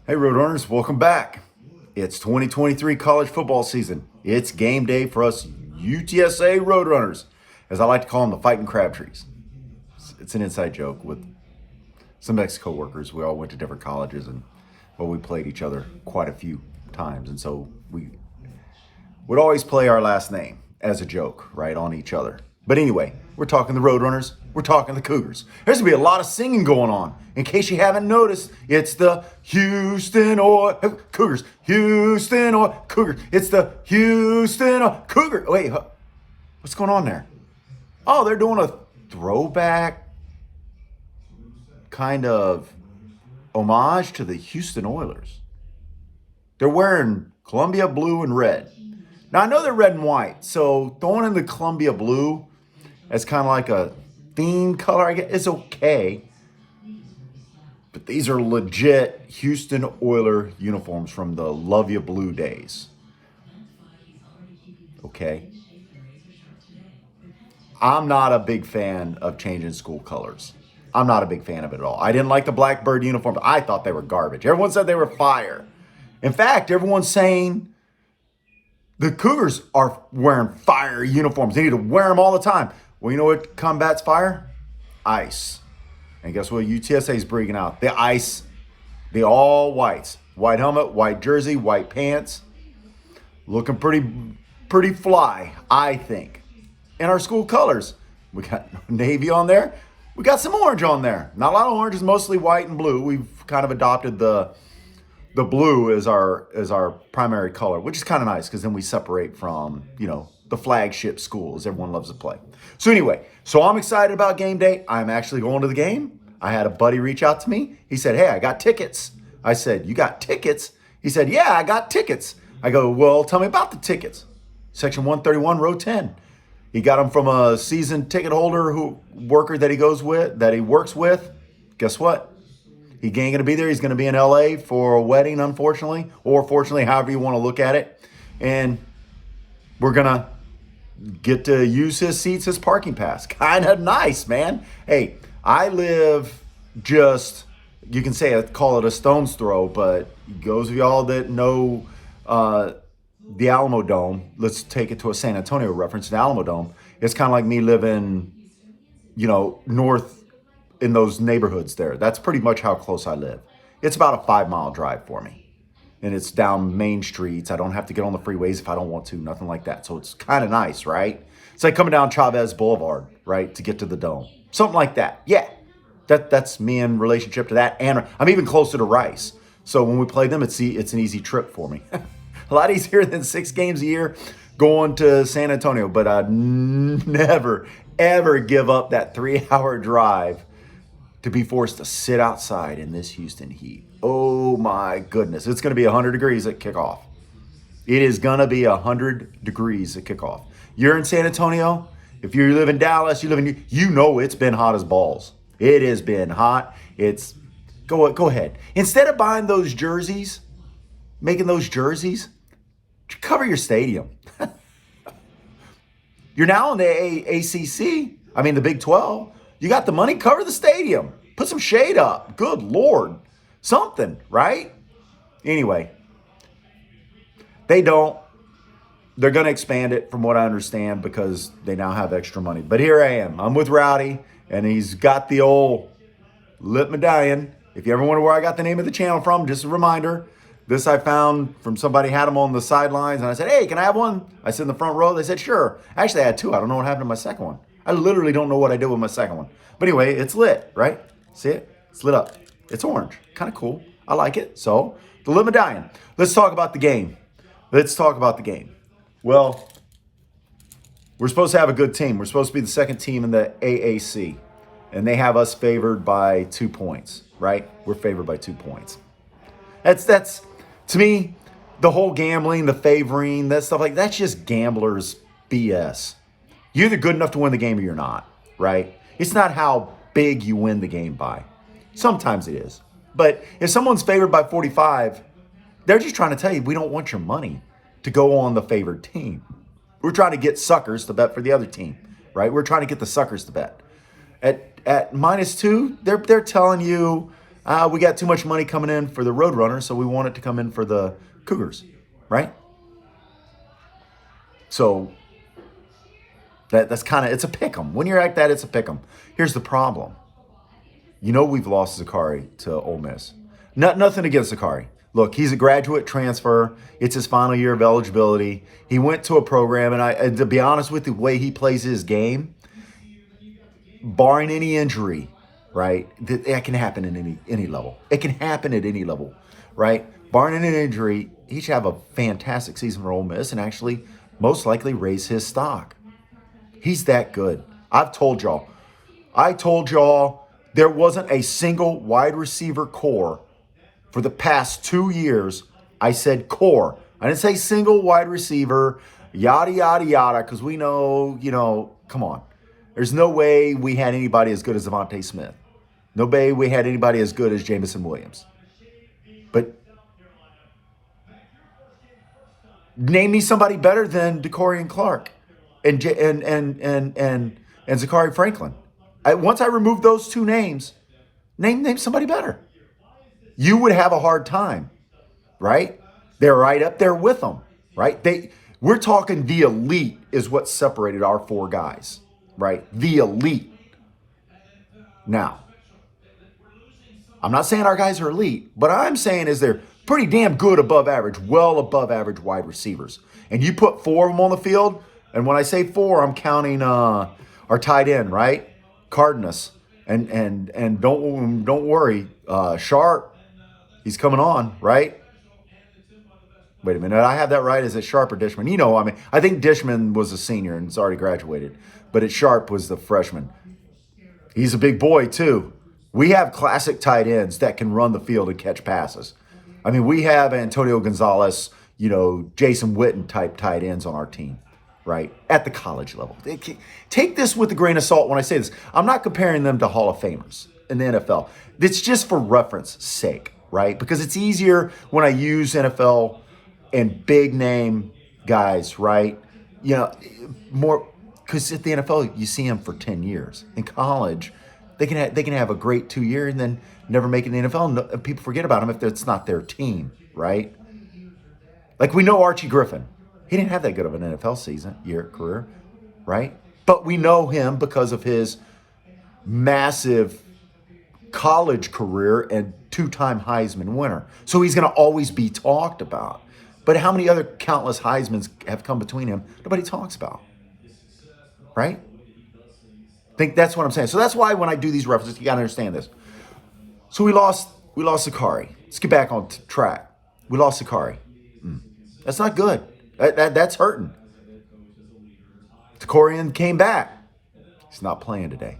Hey, Roadrunners, welcome back. It's 2023 college football season. It's game day for us UTSA Roadrunners, as I like to call them, the fighting Crabtrees. It's an inside joke with some ex-coworkers. We all went to different colleges and we played each other quite a few times. And so we would always play our last name as a joke, right, on each other. But anyway, we're talking the Roadrunners. We're talking the Cougars. There's going to be a lot of singing going on. In case you haven't noticed, it's the Houston Cougars. Houston Cougars. It's the Houston Cougars. Wait, what's going on there? Oh, they're doing a throwback kind of homage to the Houston Oilers. They're wearing Columbia blue and red. Now, I know they're red and white, so throwing in the Columbia blue as kind of like a theme color, I guess, is okay. But these are legit Houston Oiler uniforms from the Love Ya Blue days. Okay? I'm not a big fan of changing school colors. I'm not a big fan of it at all. I didn't like the Blackbird uniforms. I thought they were garbage. Everyone said they were fire. In fact, everyone's saying the Cougars are wearing fire uniforms. They need to wear them all the time. Well, you know what combats fire? Ice. And guess what UTSA is bringing out? The ice. The all whites. White helmet, white jersey, white pants. Looking pretty fly, I think. In our school colors. We got navy on there. We got some orange on there. Not a lot of orange. It's mostly white and blue. We've kind of adopted the blue as our primary color, which is kind of nice because then we separate from, the flagship schools everyone loves to play. So anyway, I'm excited about game day. I'm actually going to the game. I had a buddy reach out to me. He said, hey, I got tickets. I said, you got tickets? He said, yeah, I got tickets. I go, well, tell me about the tickets. Section 131, row 10. He got them from a season ticket holder worker that he works with. Guess what? He ain't going to be there. He's going to be in LA for a wedding, unfortunately, or fortunately, however you want to look at it. And we're going to get to use his seats as parking pass. Kind of nice, man. Hey, I live just, you can call it a stone's throw, but those of y'all that know the Alamo Dome, let's take it to a San Antonio reference, the Alamo Dome. It's kind of like me living, north in those neighborhoods there. That's pretty much how close I live. It's about a 5-mile drive for me. And it's down main streets. I don't have to get on the freeways if I don't want to, nothing like that. So it's kind of nice, right? It's like coming down Chavez Boulevard, right, to get to the Dome. Something like that. Yeah, that's me in relationship to that. And I'm even closer to Rice. So when we play them, it's an easy trip for me. A lot easier than 6 games a year going to San Antonio. But I'd never, ever give up that 3-hour drive to be forced to sit outside in this Houston heat. Oh my goodness. It's going to be 100 degrees at kickoff. It is going to be 100 degrees at kickoff. You're in San Antonio. If you live in Dallas, it's been hot as balls. It has been hot. Go ahead. Instead of buying those jerseys, making those jerseys, cover your stadium. You're now in the ACC. The Big 12. You got the money, cover the stadium. Put some shade up. Good Lord. Something, right? Anyway, they don't. They're going to expand it from what I understand because they now have extra money. But here I am. I'm with Rowdy, and he's got the old lip medallion. If you ever wonder where I got the name of the channel from, just a reminder. This I found from somebody had them on the sidelines, and I said, hey, can I have one? I sit in the front row. They said, sure. Actually, I had 2. I don't know what happened to my second one. I literally don't know what I did with my second one. But anyway, it's lit, right? See it? It's lit up. It's orange. Kind of cool. I like it. So, the lip medallion. Let's talk about the game. Well, we're supposed to have a good team. We're supposed to be the second team in the AAC. And they have us favored by 2 points, right? We're favored by 2 points. That's to me, the whole gambling, the favoring, that stuff that's just gamblers BS. You're either good enough to win the game or you're not, right? It's not how big you win the game by. Sometimes it is. But if someone's favored by 45, they're just trying to tell you, we don't want your money to go on the favored team. We're trying to get suckers to bet for the other team, right? We're trying to get the suckers to bet. At -2, they're telling you, We got too much money coming in for the Roadrunners, so we want it to come in for the Cougars, right? So that's kind of, it's a pick 'em. When you're like that, it's a pick 'em. Here's the problem. You know we've lost Zakari to Ole Miss. Nothing against Zakari. Look, he's a graduate transfer. It's his final year of eligibility. He went to a program, and to be honest with you, the way he plays his game, barring any injury, right? That can happen in any level. It can happen at any level, right? Barring any injury, he should have a fantastic season for Ole Miss and actually most likely raise his stock. He's that good. I told y'all there wasn't a single wide receiver core for the past 2 years. I said core. I didn't say single wide receiver, yada, yada, yada, because we know, come on. There's no way we had anybody as good as Devontae Smith. No way we had anybody as good as Jamison Williams. But name me somebody better than DeCorian Clark and Zachary Franklin. Once I remove those two names, name somebody better. You would have a hard time, right? They're right up there with them, right? We're talking the elite is what separated our four guys, right? The elite. Now, I'm not saying our guys are elite, but I'm saying is they're pretty damn good above average, well above average wide receivers. And you put four of them on the field, and when I say four, I'm counting our tight end, right? Cardenas. And don't worry, Sharp, he's coming on, right? Wait a minute, I have that right? Is it Sharp or Dishman? I think Dishman was a senior and has already graduated, but Sharp was the freshman. He's a big boy too. We have classic tight ends that can run the field and catch passes. We have Antonio Gonzalez, Jason Witten type tight ends on our team, right? At the college level. Take this with a grain of salt when I say this. I'm not comparing them to Hall of Famers in the NFL. It's just for reference sake, right? Because it's easier when I use NFL and big name guys, right? More because at the NFL you see them for 10 years. In college, they can have a great 2 year and then never make it in the NFL. And people forget about them if it's not their team, right? Like we know Archie Griffin. He didn't have that good of an NFL career, right? But we know him because of his massive college career and two-time Heisman winner. So he's going to always be talked about. But how many other countless Heismans have come between him? Nobody talks about, right? I think that's what I'm saying. So that's why when I do these references, you got to understand this. So we lost Zakari. Let's get back on track. We lost Zakari. That's not good. That's hurting. DeCorian came back. He's not playing today.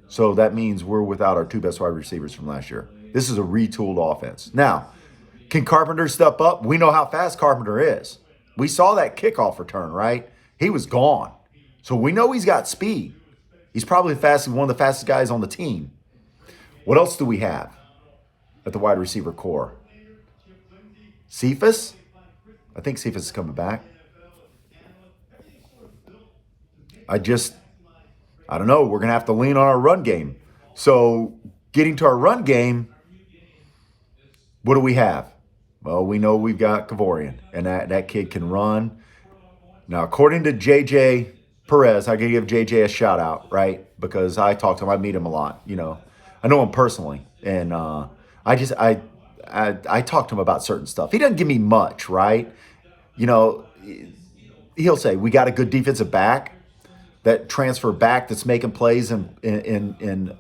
So that means we're without our two best wide receivers from last year. This is a retooled offense. Now, can Carpenter step up? We know how fast Carpenter is. We saw that kickoff return, right? He was gone. So we know he's got speed. He's probably one of the fastest guys on the team. What else do we have at the wide receiver core? Cephas? I think Cephas is coming back. I don't know. We're going to have to lean on our run game. So getting to our run game, what do we have? Well, we know we've got Kavorian, and that kid can run. Now, according to JJ Perez, I got to give JJ a shout out, right? Because I talk to him. I meet him a lot. I know him personally. And I talk to him about certain stuff. He doesn't give me much, right? He'll say, we got a good defensive back, that transfer back that's making plays in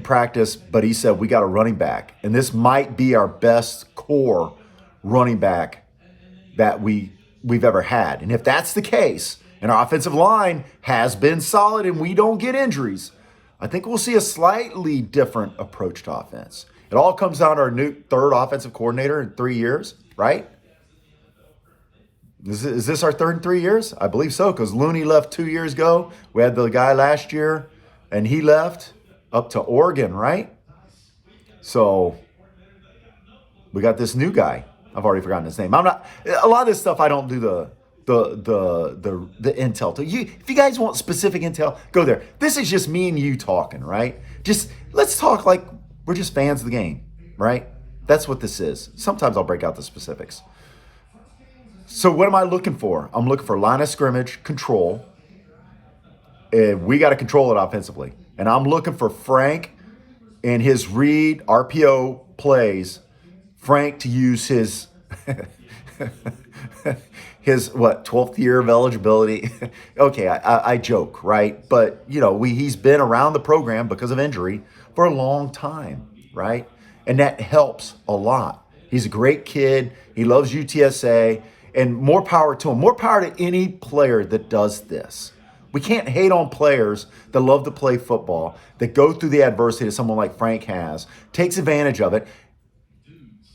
practice, but he said we got a running back, and this might be our best core running back that we've ever had. And if that's the case, and our offensive line has been solid and we don't get injuries, I think we'll see a slightly different approach to offense. It all comes down to our new third offensive coordinator in 3 years, right? Is this our third in 3 years? I believe so, because Looney left 2 years ago. We had the guy last year, and he left up to Oregon, right? So we got this new guy. I've already forgotten his name. A lot of this stuff I don't do the intel. If you guys want specific intel, go there. This is just me and you talking, right? Just let's talk like we're just fans of the game, right? That's what this is. Sometimes I'll break out the specifics. So what am I looking for? I'm looking for line of scrimmage control. We got to control it offensively. And I'm looking for Frank and his read RPO plays, Frank to use his his 12th year of eligibility. Okay, I joke, right? But he's been around the program because of injury for a long time, right? And that helps a lot. He's a great kid. He loves UTSA, and more power to him. More power to any player that does this. We can't hate on players that love to play football, that go through the adversity that someone like Frank has, takes advantage of it,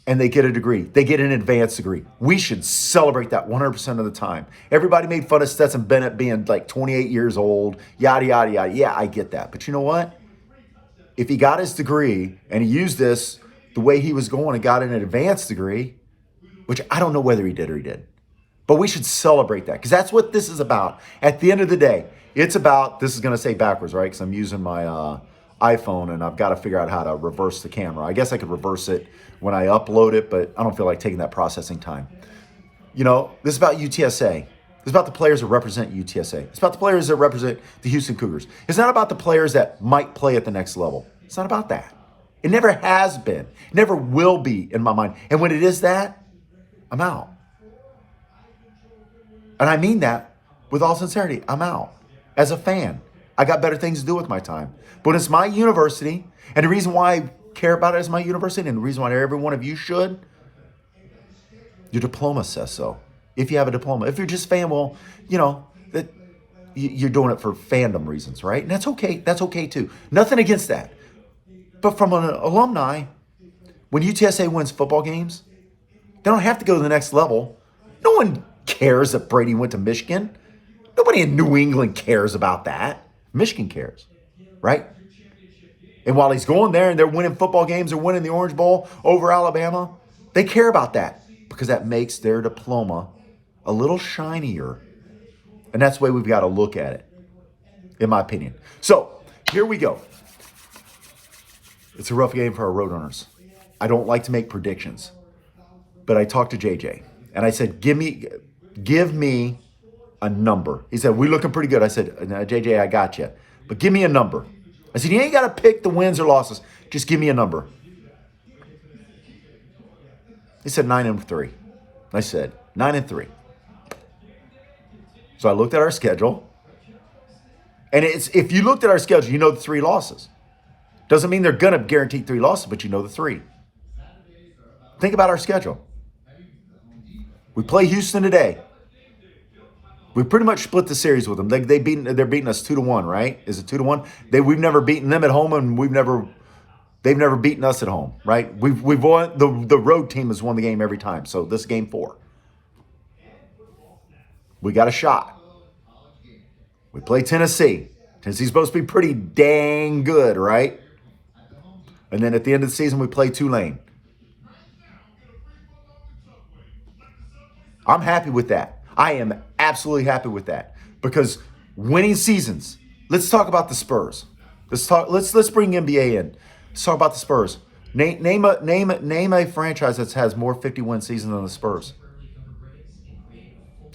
and they get a degree. They get an advanced degree. We should celebrate that 100% of the time. Everybody made fun of Stetson Bennett being like 28 years old, yada, yada, yada. Yeah, I get that. But you know what? If he got his degree and he used this the way he was going and got an advanced degree, which I don't know whether he did or he did, but we should celebrate that because that's what this is about. At the end of the day, it's about, this is going to say backwards, right? Because I'm using my iPhone and I've got to figure out how to reverse the camera. I guess I could reverse it when I upload it, but I don't feel like taking that processing time. This is about UTSA. It's about the players that represent UTSA. It's about the players that represent the Houston Cougars. It's not about the players that might play at the next level. It's not about that. It never has been. It never will be in my mind. And when it is that, I'm out. And I mean that with all sincerity. I'm out. As a fan, I got better things to do with my time. But it's my university, and the reason why I care about it as my university, and the reason why every one of you should, your diploma says so. If you have a diploma. If you're just a fan, well, that you're doing it for fandom reasons, right? And that's okay. That's okay too. Nothing against that. But from an alumni, when UTSA wins football games, they don't have to go to the next level. No one cares that Brady went to Michigan. Nobody in New England cares about that. Michigan cares, right? And while he's going there and they're winning football games or winning the Orange Bowl over Alabama, they care about that because that makes their diploma a little shinier. And that's the way we've got to look at it, in my opinion. So here we go. It's a rough game for our Roadrunners. I don't like to make predictions, but I talked to JJ and I said, give me a number. He said, we're looking pretty good. I said, JJ, I got you, but give me a number. I said, you ain't got to pick the wins or losses. Just give me a number. He said 9-3. I said 9-3. So I looked at our schedule, and if you looked at our schedule, you know the 3 losses. Doesn't mean they're going to guarantee 3 losses, but you know the 3. Think about our schedule. We play Houston today. We pretty much split the series with them. They're beating us 2-1, right? Is it 2-1? We've never beaten them at home, and they've never beaten us at home, right? We've won. The road team has won the game every time. So this is game 4. We got a shot. We play Tennessee. Tennessee's supposed to be pretty dang good, right? And then at the end of the season, we play Tulane. I'm happy with that. I am absolutely happy with that because winning seasons. Let's talk about the Spurs. Let's bring NBA in. Let's talk about the Spurs. Name a franchise that has more 50-win seasons than the Spurs.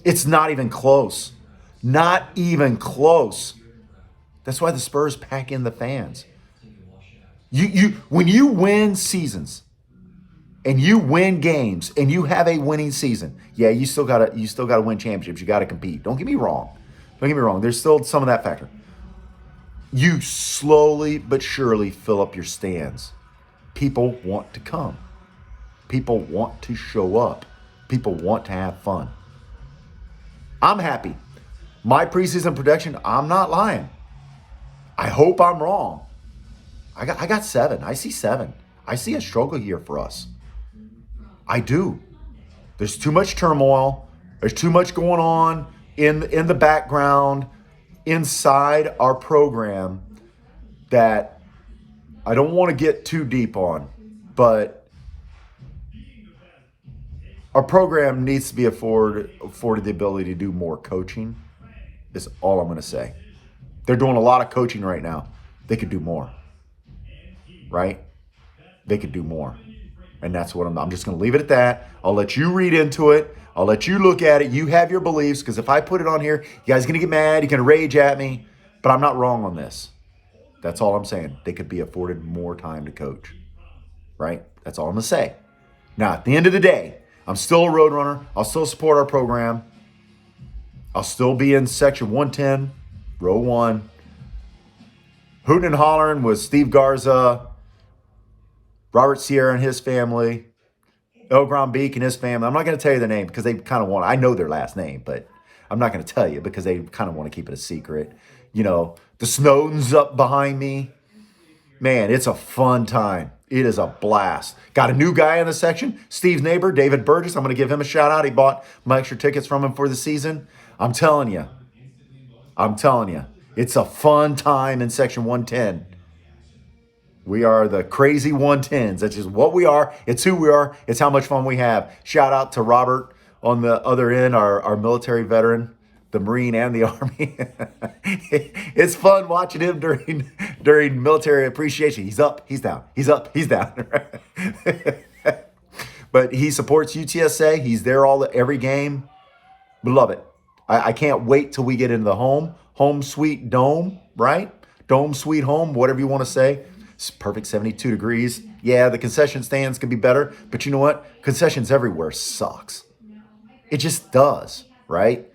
It's not even close. Not even close. That's why the Spurs pack in the fans. When you win seasons and you win games and you have a winning season, yeah, you still gotta win championships. You gotta compete. Don't get me wrong. There's still some of that factor. You slowly but surely fill up your stands. People want to come. People want to show up. People want to have fun. I'm happy. My preseason prediction, I'm not lying. I hope I'm wrong. I got 7. I see 7. I see a struggle here for us. I do. There's too much turmoil. There's too much going on in the background inside our program that I don't want to get too deep on. But Our program needs to be afforded the ability to do more coaching. Is all I'm going to say. They're doing a lot of coaching right now. They could do more, right? They could do more. And that's what I'm just going to leave it at that. I'll let you read into it. I'll let you look at it. You have your beliefs, because if I put it on here, you guys are going to get mad. You're going to rage at me. But I'm not wrong on this. That's all I'm saying. They could be afforded more time to coach, right? That's all I'm going to say. Now, at the end of the day, I'm still a Roadrunner. I'll still support our program. I'll still be in Section 110, Row 1. Hooting and hollering with Steve Garza, Robert Sierra and his family, Elgron Beek and his family. I'm not going to tell you their name because they kind of want, I know their last name, but I'm not going to tell you because they kind of want to keep it a secret. You know, the Snowdens up behind me. Man, it's a fun time. It is a blast. Got a new guy in the section, Steve's neighbor, David Burgess. I'm going to give him a shout out. He bought my extra tickets from him for the season. I'm telling you, it's a fun time in Section 110. We are the crazy 110s. That's just what we are. It's who we are. It's how much fun we have. Shout out to Robert on the other end, our military veteran, the Marine and the Army. It's fun watching him during military appreciation. He's up, he's down. He's up, he's down. But he supports UTSA. He's there every game. We love it. I can't wait till we get into the home sweet dome, right? Dome sweet home, whatever you want to say. It's perfect 72 degrees. Yeah, the concession stands can be better, but you know what? Concessions everywhere sucks. It just does, right?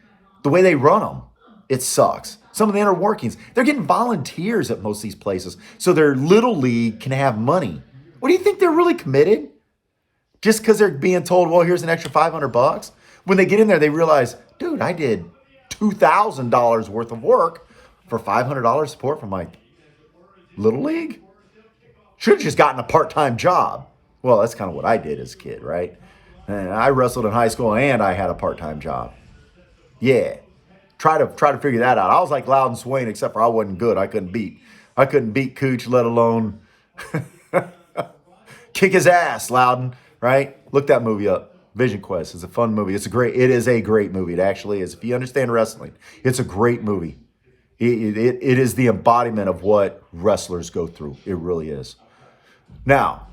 The way they run them, it sucks. Some of the inner workings, they're getting volunteers at most of these places, so their little league can have money. What do you think they're really committed? Just because they're being told, well, here's an extra $500? When they get in there, they realize, dude, I did $2,000 worth of work for $500 support from my little league. Should have just gotten a part-time job. Well, that's kind of what I did as a kid, right? And I wrestled in high school and I had a part-time job. Yeah. Try to figure that out. I was like Loudon Swain, except for I wasn't good. I couldn't beat Cooch, let alone kick his ass, Loudon, right? Look that movie up. Vision Quest is a fun movie. It is a great movie. It actually is. If you understand wrestling, it's a great movie. It is the embodiment of what wrestlers go through. It really is. Now,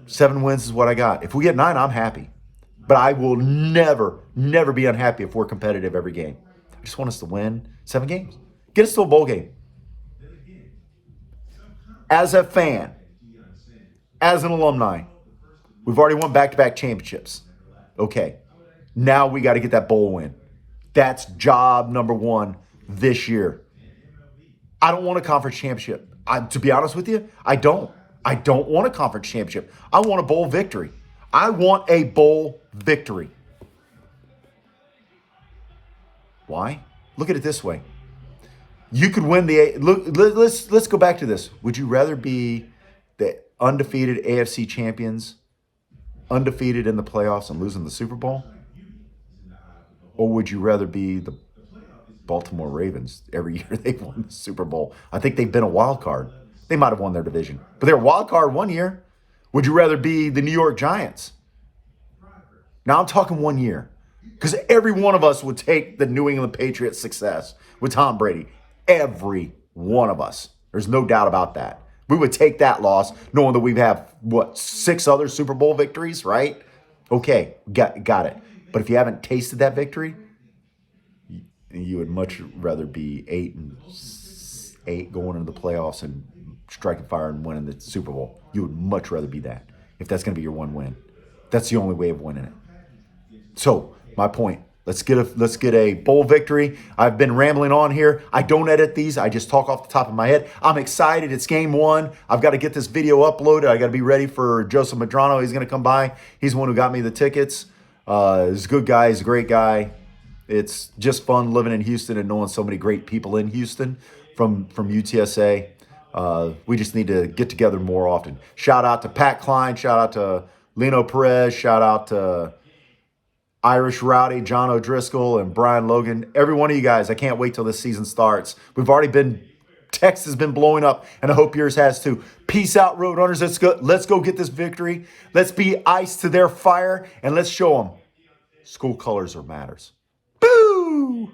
7 wins is what I got. If we get 9, I'm happy. But I will never be unhappy if we're competitive every game. I just want us to win 7 games. Get us to a bowl game. As a fan, as an alumni, we've already won back-to-back championships. Okay, now we got to get that bowl win. That's job number 1 this year. I don't want a conference championship. To be honest with you, I don't. I don't want a conference championship. I want a bowl victory. I want a bowl victory. Why? Look at it this way. You could win let's go back to this. Would you rather be the undefeated AFC champions, undefeated in the playoffs and losing the Super Bowl? Or would you rather be the Baltimore Ravens? Every year they've won the Super Bowl. I think they've been a wild card. They might have won their division, but they were a wild card one year. Would you rather be the New York Giants? Now I'm talking 1 year, because every one of us would take the New England Patriots' success with Tom Brady. Every one of us. There's no doubt about that. We would take that loss knowing that we have, 6 other Super Bowl victories, right? Okay, got it. But if you haven't tasted that victory, you would much rather be 8-8 going into the playoffs and striking fire and winning the Super Bowl. You would much rather be that if that's going to be your one win. That's the only way of winning it. So, my point, let's get a bowl victory. I've been rambling on here. I don't edit these. I just talk off the top of my head. I'm excited. It's game 1. I've got to get this video uploaded. I got to be ready for Joseph Madrano. He's going to come by. He's the one who got me the tickets. He's a good guy. He's a great guy. It's just fun living in Houston and knowing so many great people in Houston from UTSA. We just need to get together more often. Shout out to Pat Klein. Shout out to Lino Perez. Shout out to Irish Rowdy, John O'Driscoll, and Brian Logan. Every one of you guys, I can't wait till this season starts. We've already been Texas has been blowing up, and I hope yours has too. Peace out, Roadrunners. Let's go get this victory. Let's be ice to their fire, and let's show them school colors are matters. Boo!